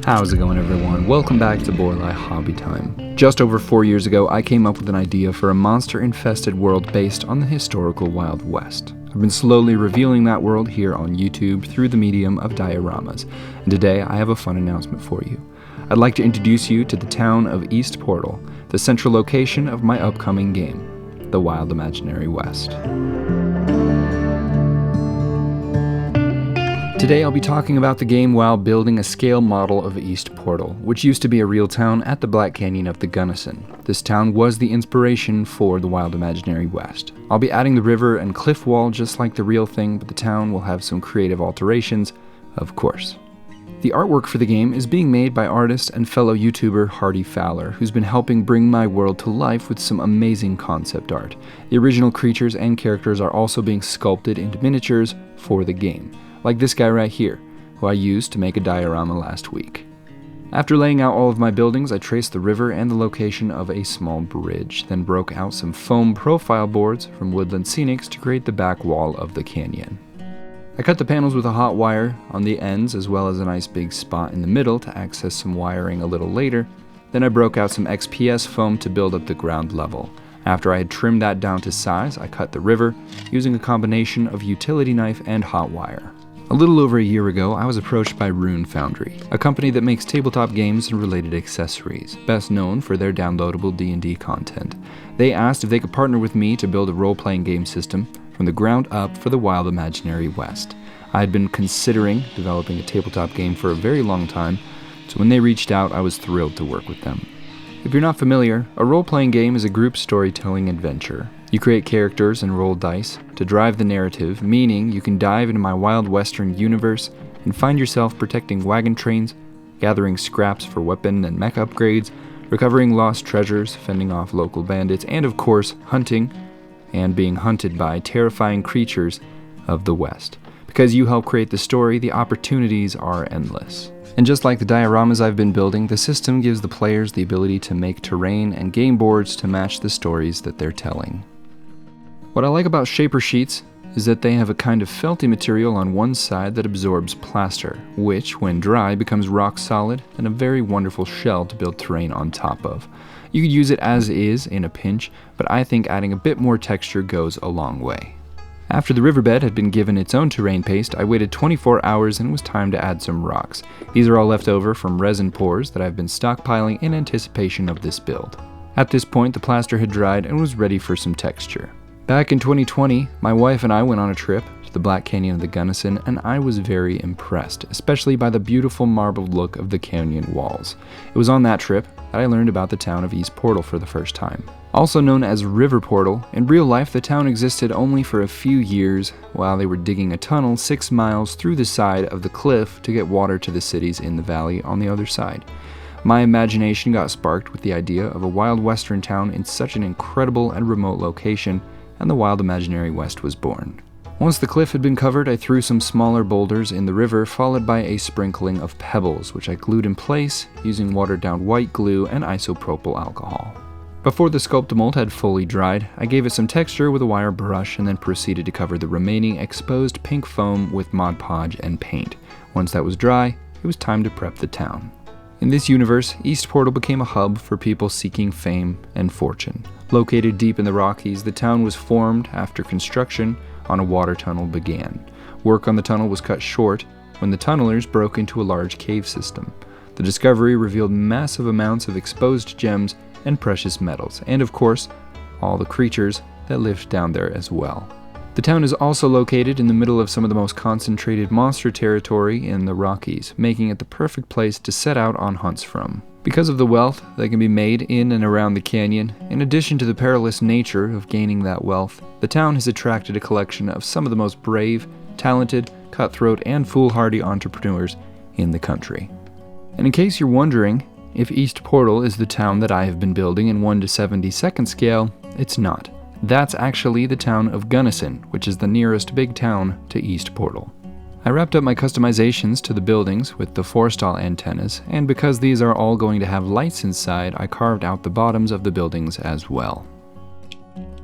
How's it going, everyone? Welcome back to Boylei Hobby Time. Just over 4 years ago, I came up with an idea for a monster-infested world based on the historical Wild West. I've been slowly revealing that world here on YouTube through the medium of dioramas, and today I have a fun announcement for you. I'd like to introduce you to the town of East Portal, the central location of my upcoming game, the Wild Imaginary West. Today I'll be talking about the game while building a scale model of East Portal, which used to be a real town at the Black Canyon of the Gunnison. This town was the inspiration for the Wild Imaginary West. I'll be adding the river and cliff wall just like the real thing, but the town will have some creative alterations, of course. The artwork for the game is being made by artist and fellow YouTuber Hardy Fowler, who's been helping bring my world to life with some amazing concept art. The original creatures and characters are also being sculpted into miniatures for the game, like this guy right here, who I used to make a diorama last week. After laying out all of my buildings, I traced the river and the location of a small bridge, then broke out some foam profile boards from Woodland Scenics to create the back wall of the canyon. I cut the panels with a hot wire on the ends, as well as a nice big spot in the middle to access some wiring a little later. Then I broke out some XPS foam to build up the ground level. After I had trimmed that down to size, I cut the river using a combination of utility knife and hot wire. A little over a year ago, I was approached by Rune Foundry, a company that makes tabletop games and related accessories, best known for their downloadable D&D content. They asked if they could partner with me to build a role-playing game system from the ground up for the Wild Imaginary West. I had been considering developing a tabletop game for a very long time, so when they reached out, I was thrilled to work with them. If you're not familiar, a role-playing game is a group storytelling adventure. You create characters and roll dice to drive the narrative, meaning you can dive into my Wild Western universe and find yourself protecting wagon trains, gathering scraps for weapon and mech upgrades, recovering lost treasures, fending off local bandits, and of course, hunting and being hunted by terrifying creatures of the West. Because you help create the story, the opportunities are endless. And just like the dioramas I've been building, the system gives the players the ability to make terrain and game boards to match the stories that they're telling. What I like about shaper sheets is that they have a kind of felty material on one side that absorbs plaster, which, when dry, becomes rock solid and a very wonderful shell to build terrain on top of. You could use it as is in a pinch, but I think adding a bit more texture goes a long way. After the riverbed had been given its own terrain paste, I waited 24 hours and it was time to add some rocks. These are all left over from resin pours that I've been stockpiling in anticipation of this build. At this point, the plaster had dried and was ready for some texture. Back in 2020, my wife and I went on a trip to the Black Canyon of the Gunnison, and I was very impressed, especially by the beautiful marbled look of the canyon walls. It was on that trip that I learned about the town of East Portal for the first time. Also known as River Portal, in real life the town existed only for a few years while they were digging a tunnel 6 miles through the side of the cliff to get water to the cities in the valley on the other side. My imagination got sparked with the idea of a wild western town in such an incredible and remote location, and the Wild Imaginary West was born. Once the cliff had been covered, I threw some smaller boulders in the river, followed by a sprinkling of pebbles, which I glued in place using watered-down white glue and isopropyl alcohol. Before the sculpt mold had fully dried, I gave it some texture with a wire brush and then proceeded to cover the remaining exposed pink foam with Mod Podge and paint. Once that was dry, it was time to prep the town. In this universe, East Portal became a hub for people seeking fame and fortune. Located deep in the Rockies, the town was formed after construction on a water tunnel began. Work on the tunnel was cut short when the tunnelers broke into a large cave system. The discovery revealed massive amounts of exposed gems and precious metals, and of course, all the creatures that lived down there as well. The town is also located in the middle of some of the most concentrated monster territory in the Rockies, making it the perfect place to set out on hunts from. Because of the wealth that can be made in and around the canyon, in addition to the perilous nature of gaining that wealth, the town has attracted a collection of some of the most brave, talented, cutthroat, and foolhardy entrepreneurs in the country. And in case you're wondering if East Portal is the town that I have been building in 1:72 scale, it's not. That's actually the town of Gunnison, which is the nearest big town to East Portal. I wrapped up my customizations to the buildings with the forestall antennas, and because these are all going to have lights inside, I carved out the bottoms of the buildings as well.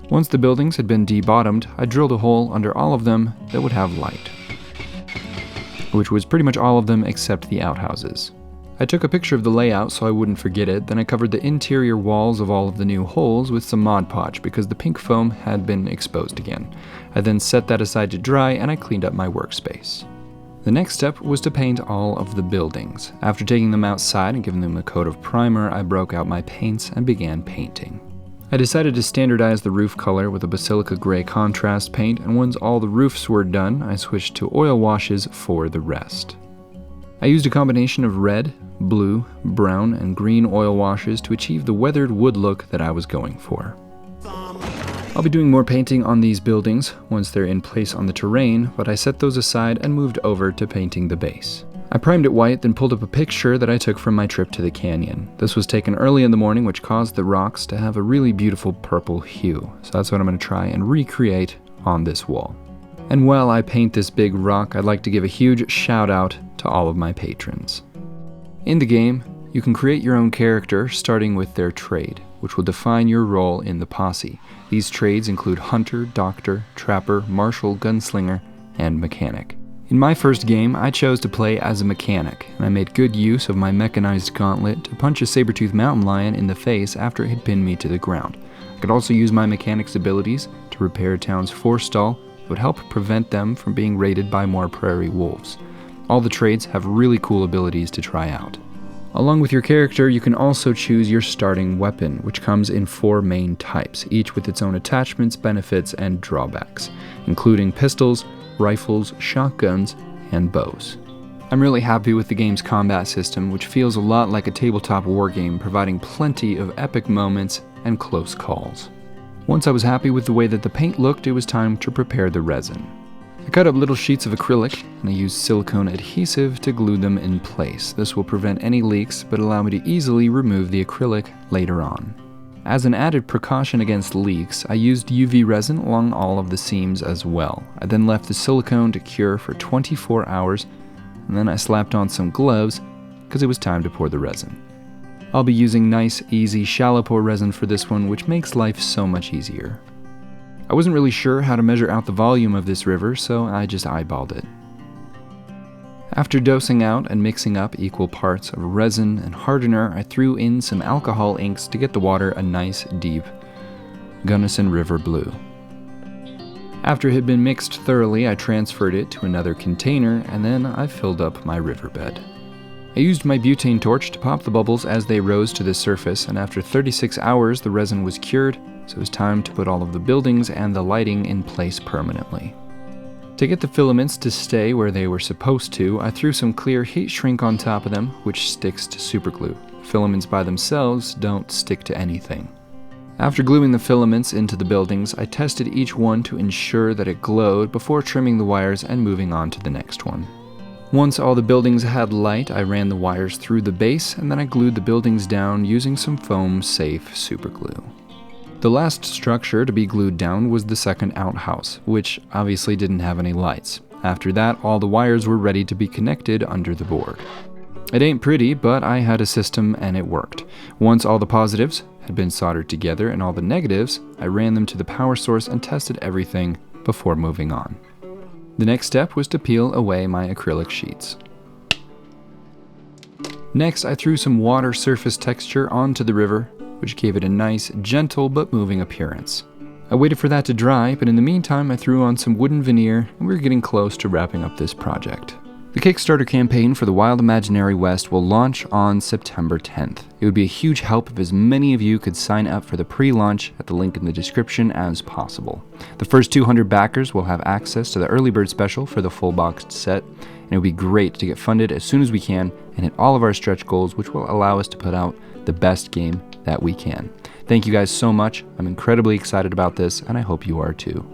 Once the buildings had been de-bottomed, I drilled a hole under all of them that would have light, which was pretty much all of them except the outhouses. I took a picture of the layout so I wouldn't forget it, then I covered the interior walls of all of the new holes with some Mod Podge because the pink foam had been exposed again. I then set that aside to dry and I cleaned up my workspace. The next step was to paint all of the buildings. After taking them outside and giving them a coat of primer, I broke out my paints and began painting. I decided to standardize the roof color with a Basilica Gray contrast paint, and once all the roofs were done, I switched to oil washes for the rest. I used a combination of red, blue, brown, and green oil washes to achieve the weathered wood look that I was going for. I'll be doing more painting on these buildings once they're in place on the terrain, but I set those aside and moved over to painting the base. I primed it white, then pulled up a picture that I took from my trip to the canyon. This was taken early in the morning, which caused the rocks to have a really beautiful purple hue, so that's what I'm going to try and recreate on this wall. And while I paint this big rock, I'd like to give a huge shout out to all of my patrons. In the game, you can create your own character starting with their trade, which will define your role in the posse. These trades include hunter, doctor, trapper, marshal, gunslinger, and mechanic. In my first game, I chose to play as a mechanic, and I made good use of my mechanized gauntlet to punch a saber-toothed mountain lion in the face after it had pinned me to the ground. I could also use my mechanic's abilities to repair a town's forestall that would help prevent them from being raided by more prairie wolves. All the trades have really cool abilities to try out. Along with your character, you can also choose your starting weapon, which comes in 4 main types, each with its own attachments, benefits, and drawbacks, including pistols, rifles, shotguns, and bows. I'm really happy with the game's combat system, which feels a lot like a tabletop wargame, providing plenty of epic moments and close calls. Once I was happy with the way that the paint looked, it was time to prepare the resin. I cut up little sheets of acrylic, and I used silicone adhesive to glue them in place. This will prevent any leaks, but allow me to easily remove the acrylic later on. As an added precaution against leaks, I used UV resin along all of the seams as well. I then left the silicone to cure for 24 hours, and then I slapped on some gloves because it was time to pour the resin. I'll be using nice, easy, shallow pour resin for this one, which makes life so much easier. I wasn't really sure how to measure out the volume of this river, so I just eyeballed it. After dosing out and mixing up equal parts of resin and hardener, I threw in some alcohol inks to get the water a nice, deep Gunnison River blue. After it had been mixed thoroughly, I transferred it to another container, and then I filled up my riverbed. I used my butane torch to pop the bubbles as they rose to the surface, and after 36 hours the resin was cured, so it was time to put all of the buildings and the lighting in place permanently. To get the filaments to stay where they were supposed to, I threw some clear heat shrink on top of them, which sticks to superglue. Filaments by themselves don't stick to anything. After gluing the filaments into the buildings, I tested each one to ensure that it glowed before trimming the wires and moving on to the next one. Once all the buildings had light, I ran the wires through the base, and then I glued the buildings down using some foam-safe superglue. The last structure to be glued down was the second outhouse, which obviously didn't have any lights. After that, all the wires were ready to be connected under the board. It ain't pretty, but I had a system and it worked. Once all the positives had been soldered together and all the negatives, I ran them to the power source and tested everything before moving on. The next step was to peel away my acrylic sheets. Next, I threw some water surface texture onto the river, which gave it a nice, gentle but moving appearance. I waited for that to dry, but in the meantime I threw on some wooden veneer, and we were getting close to wrapping up this project. The Kickstarter campaign for the Wild Imaginary West will launch on September 10th. It would be a huge help if as many of you could sign up for the pre-launch at the link in the description as possible. The first 200 backers will have access to the early bird special for the full boxed set, and it would be great to get funded as soon as we can and hit all of our stretch goals, which will allow us to put out the best game that we can. Thank you guys so much. I'm incredibly excited about this, and I hope you are too.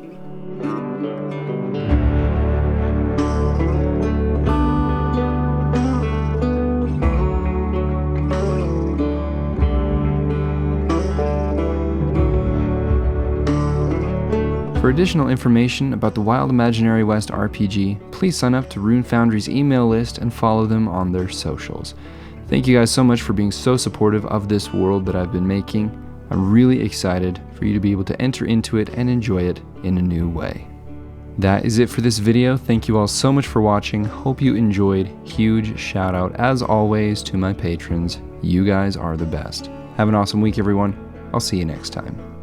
For additional information about the Wild Imaginary West RPG, please sign up to Rune Foundry's email list and follow them on their socials. Thank you guys so much for being so supportive of this world that I've been making. I'm really excited for you to be able to enter into it and enjoy it in a new way. That is it for this video. Thank you all so much for watching. Hope you enjoyed. Huge shout out, as always, to my patrons. You guys are the best. Have an awesome week, everyone. I'll see you next time.